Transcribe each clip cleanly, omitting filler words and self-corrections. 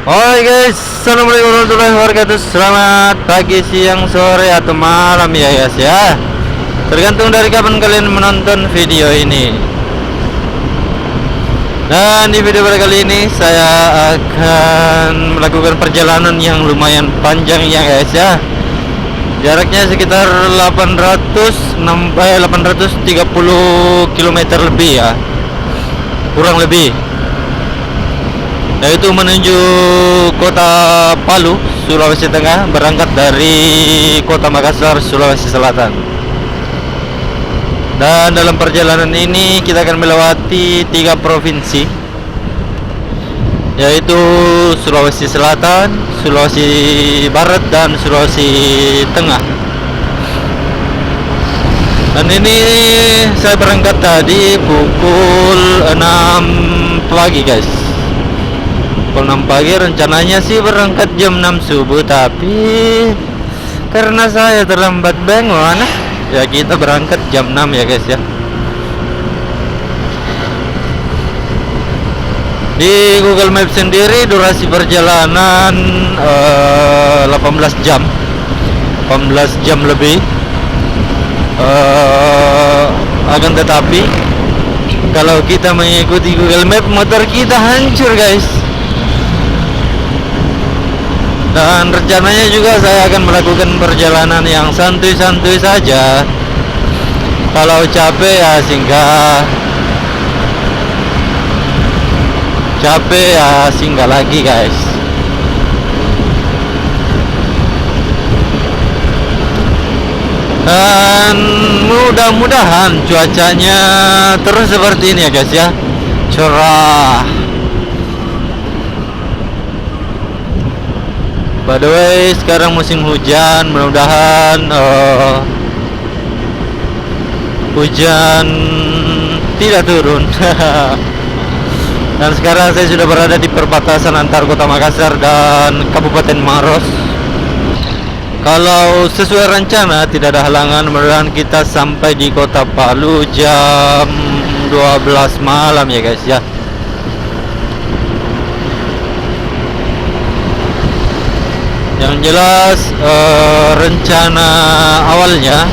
Hai guys, assalamualaikum warahmatullahi wabarakatuh. Selamat pagi, siang, sore, atau malam ya guys ya. Tergantung dari kapan kalian menonton video ini. Dan di video pada kali ini saya akan melakukan perjalanan yang lumayan panjang ya guys ya. Jaraknya sekitar 830 km lebih ya, kurang lebih, yaitu menuju kota Palu, Sulawesi Tengah, berangkat dari kota Makassar, Sulawesi Selatan. Dan dalam perjalanan ini kita akan melewati 3 provinsi, yaitu Sulawesi Selatan, Sulawesi Barat, dan Sulawesi Tengah. Dan ini saya berangkat tadi pukul 6 pagi guys. Pukul 6 pagi, rencananya sih berangkat jam 6 subuh, tapi karena saya terlambat bangun, ya kita berangkat jam 6 ya guys ya. Di Google Maps sendiri durasi perjalanan 18 jam lebih. Akan tetapi kalau kita mengikuti Google Map, motor kita hancur guys. Dan rencananya juga saya akan melakukan perjalanan yang santuy-santuy saja. Kalau capek ya singgah, lagi guys. Dan mudah-mudahan cuacanya terus seperti ini ya guys ya, cerah. By the way, sekarang musim hujan, mudah-mudahan hujan tidak turun. Dan sekarang saya sudah berada di perbatasan antar kota Makassar dan Kabupaten Maros. Kalau sesuai rencana, tidak ada halangan, mudah-mudahan kita sampai di kota Palu jam 12 malam ya guys ya. Yang jelas rencana awalnya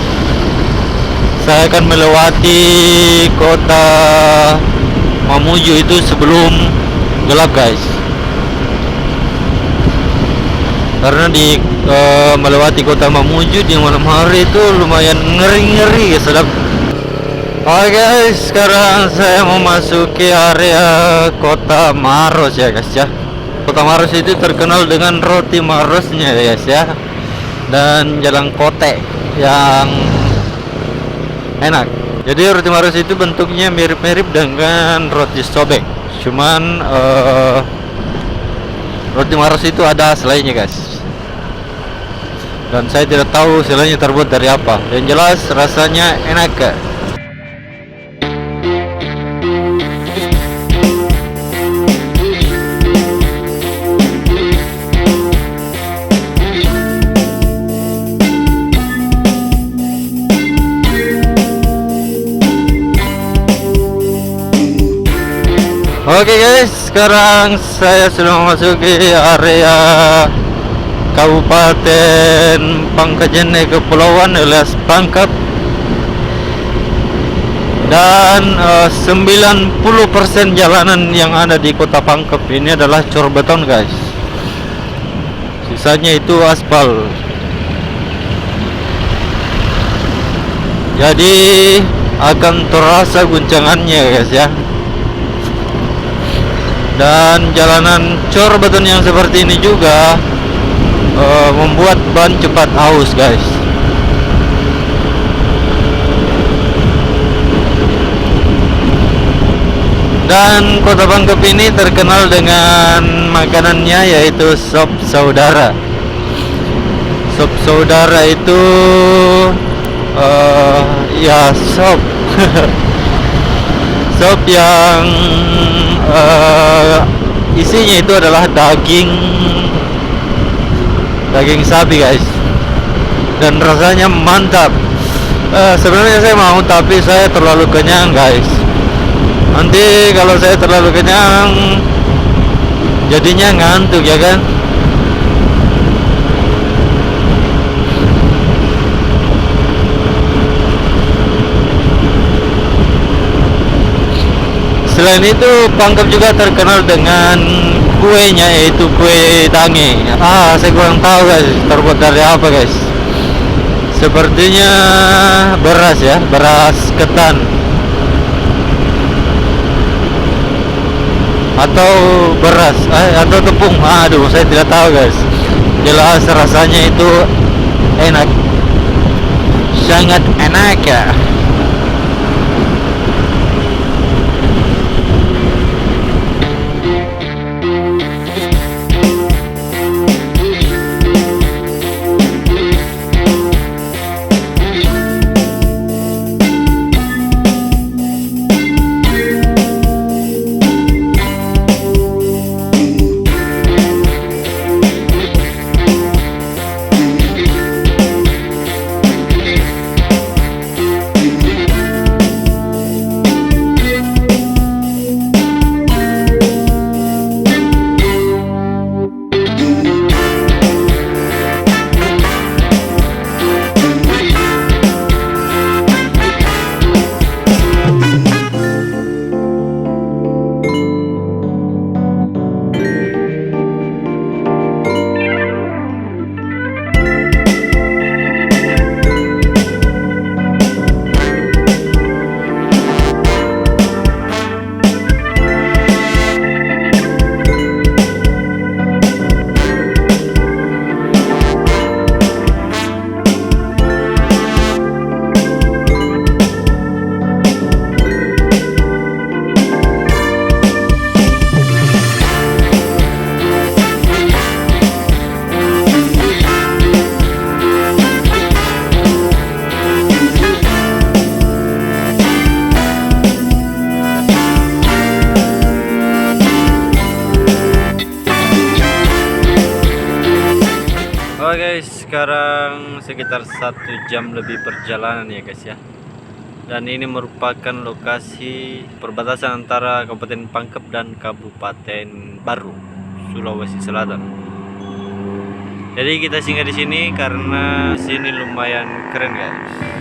saya akan melewati kota Mamuju itu sebelum gelap guys, karena di melewati kota Mamuju di malam hari itu lumayan ngeri-ngeri ya, sedap. Oke guys, sekarang saya memasuki area kota Maros ya guys ya. Kota Maros itu terkenal dengan roti Marosnya ya guys ya, dan jalan kote yang enak. Jadi roti Maros itu bentuknya mirip-mirip dengan roti sobek, cuman roti Maros itu ada selainya guys. Dan saya tidak tahu selainya terbuat dari apa. Yang jelas rasanya enak guys. Oke guys, sekarang saya sudah memasuki area Kabupaten Pangkajene, Kepulauan alias Pangkep. Dan 90% jalanan yang ada di kota Pangkep ini adalah cor beton guys. Sisanya itu aspal. Jadi akan terasa guncangannya guys ya. Dan jalanan cor beton yang seperti ini juga membuat ban cepat aus guys. Dan kota Pangkep ini terkenal dengan makanannya, yaitu sop saudara. Sop saudara itu ya sop sop yang isinya itu adalah daging sapi guys, dan rasanya mantap. Sebenarnya saya mau, tapi saya terlalu kenyang guys. Nanti kalau saya terlalu kenyang, jadinya ngantuk ya kan. Selain itu, Pangkep juga terkenal dengan kuenya, yaitu kue dange. Saya kurang tahu guys, terbuat dari apa guys. Sepertinya beras ya, beras ketan atau beras, atau tepung. Aduh, saya tidak tahu guys. Jelas rasanya itu enak, sangat enak ya. Guys, sekarang sekitar 1 jam lebih perjalanan ya guys ya. Dan ini merupakan lokasi perbatasan antara Kabupaten Pangkep dan Kabupaten Baru, Sulawesi Selatan. Jadi kita singgah di sini karena sini lumayan keren guys.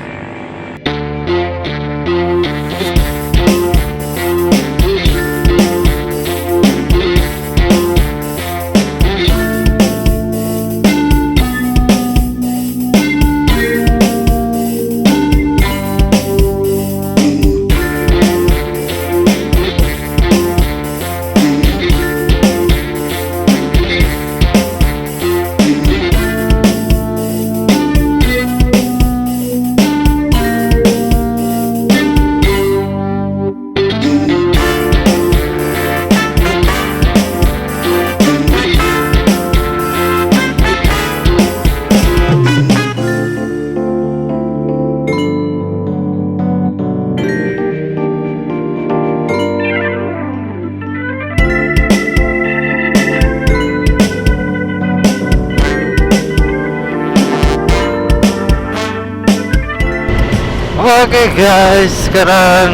Oke guys, sekarang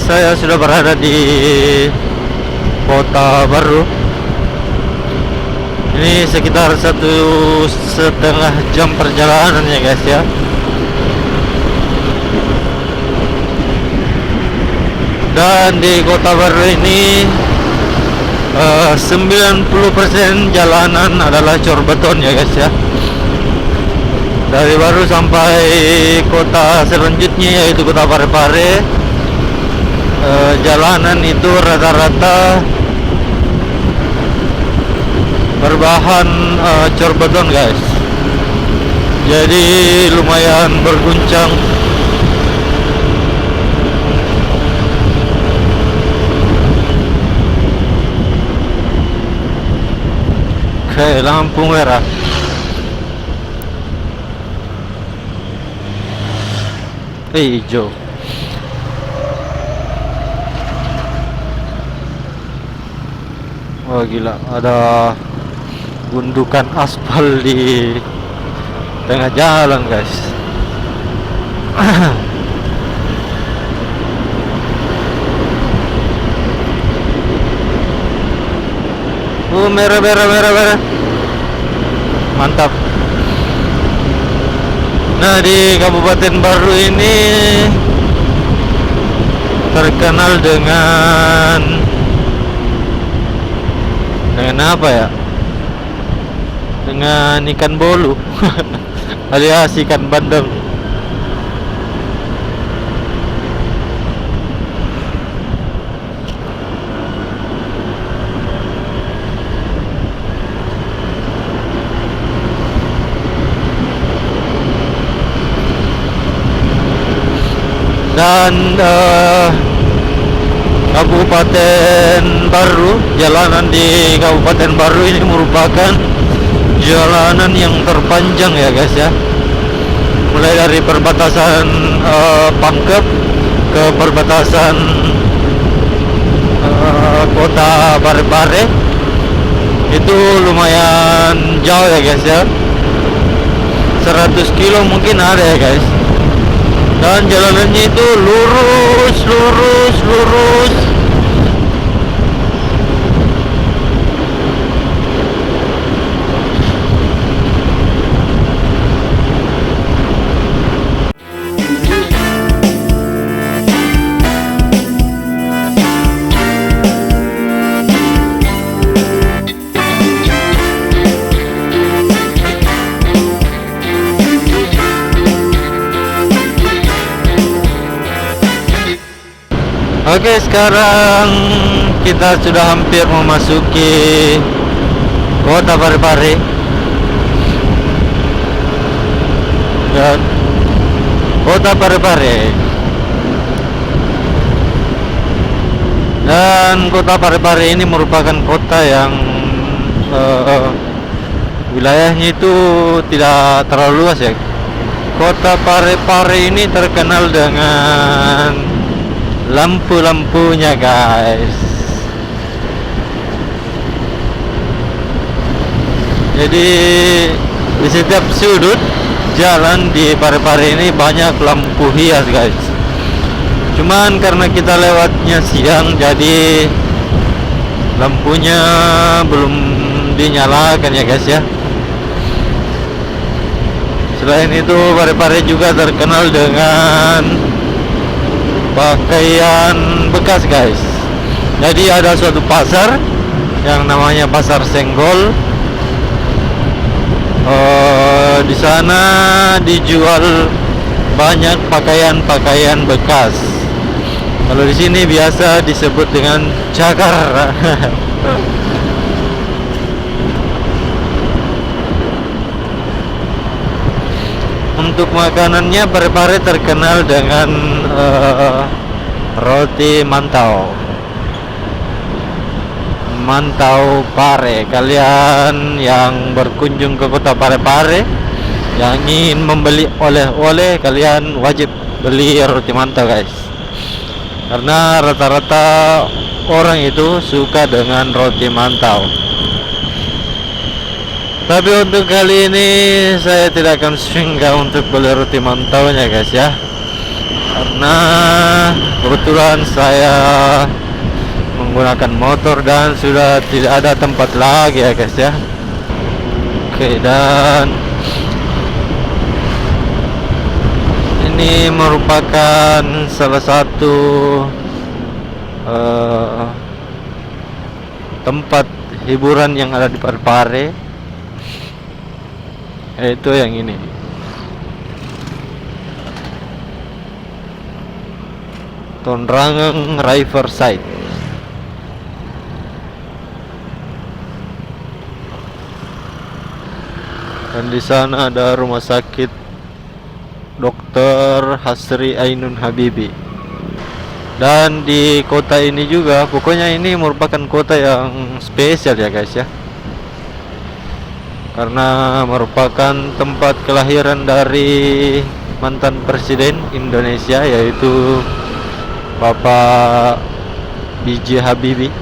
saya sudah berada di Kota Baru. Ini sekitar 1,5 jam perjalanan ya guys ya. Dan di Kota Baru ini 90% jalanan adalah cor beton ya guys ya. Dari Baru sampai kota selanjutnya yaitu Kota Parepare, jalanan itu rata-rata berbahan cor beton guys. Jadi lumayan berguncang. Oke, lampu merah. Hijau. Oh gila, ada gundukan aspal di tengah jalan guys. merah, merah, merah, merah. Mantap. Nah, di Kabupaten Baru ini terkenal dengan apa ya? Dengan ikan bolu alias ikan bandeng. Dan Kabupaten Baru, jalanan di Kabupaten Baru ini merupakan jalanan yang terpanjang ya guys ya. Mulai dari perbatasan Pangkep ke perbatasan kota Parepare, itu lumayan jauh ya guys ya, 100 kilo mungkin ada ya guys. Dan jalanannya itu lurus, lurus, lurus. Oke, sekarang kita sudah hampir memasuki kota Parepare. Dan kota Parepare. Dan kota Parepare ini merupakan kota yang wilayahnya itu tidak terlalu luas ya. Kota Parepare ini terkenal dengan lampu-lampunya guys. Jadi di setiap sudut jalan di Parepare ini banyak lampu hias guys. Cuman karena kita lewatnya siang, jadi lampunya belum dinyalakan ya guys ya. Selain itu Parepare juga terkenal dengan pakaian bekas guys. Jadi ada suatu pasar yang namanya Pasar Senggol. Di sana dijual banyak pakaian-pakaian bekas. Kalau di sini biasa disebut dengan cakar. Untuk makanannya Parepare terkenal dengan roti mantau. Mantau pare. Kalian yang berkunjung ke kota Parepare yang ingin membeli oleh-oleh, kalian wajib beli roti mantau guys. Karena rata-rata orang itu suka dengan roti mantau. Tapi untuk kali ini saya tidak akan singgah untuk beli roti mantaunya guys ya. Karena kebetulan saya menggunakan motor dan sudah tidak ada tempat lagi ya guys ya. Oke, dan ini merupakan salah satu tempat hiburan yang ada di Parepare, yaitu yang ini. Tonrangeng Riverside. Dan di sana ada rumah sakit Dr. Hasri Ainun Habibi. Dan di kota ini juga, pokoknya ini merupakan kota yang spesial ya guys ya. Karena merupakan tempat kelahiran dari mantan presiden Indonesia, yaitu Bapak B.J. Habibie,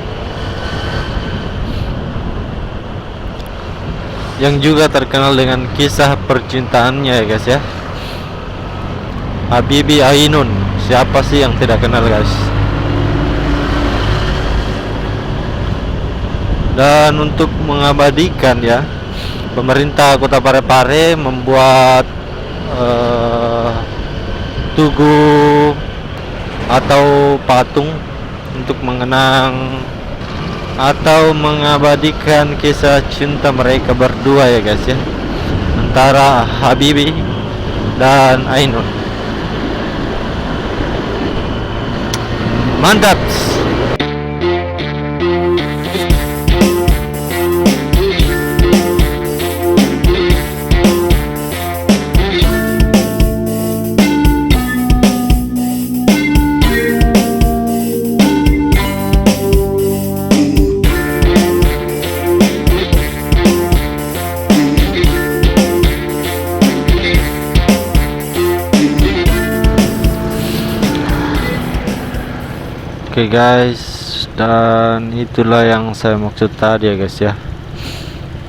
yang juga terkenal dengan kisah percintaannya ya guys ya. Habibie Ainun, siapa sih yang tidak kenal guys? Dan untuk mengabadikan ya, pemerintah Kota Parepare membuat tugu atau patung untuk mengenang atau mengabadikan kisah cinta mereka berdua ya guys ya, antara Habibie dan Ainun. Mantap. Oke guys, dan itulah yang saya maksud tadi ya guys ya,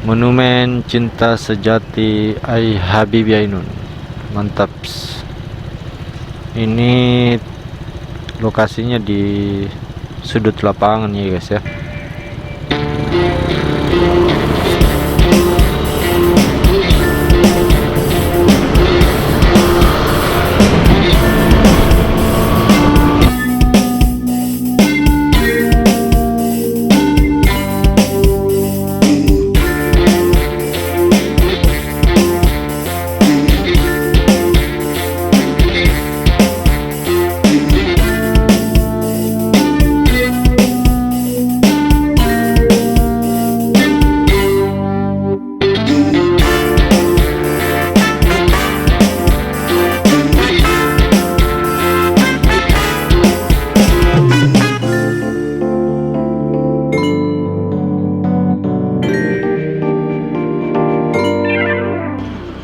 monumen cinta sejati Ai Habibie Ainun. Mantap. Ini lokasinya di sudut lapangan ya guys ya.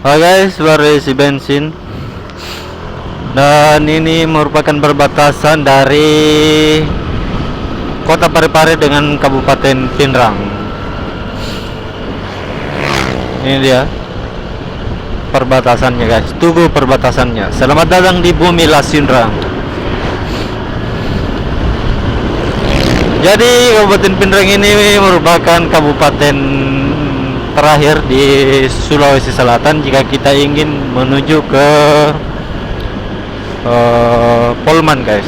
Oke guys, baru isi bensin. Dan ini merupakan perbatasan dari Kota Parepare dengan Kabupaten Pinrang. Ini dia perbatasannya guys, tugu perbatasannya. Selamat datang di bumi Lasinrang. Jadi Kabupaten Pinrang ini merupakan kabupaten terakhir di Sulawesi Selatan jika kita ingin menuju ke Polman guys.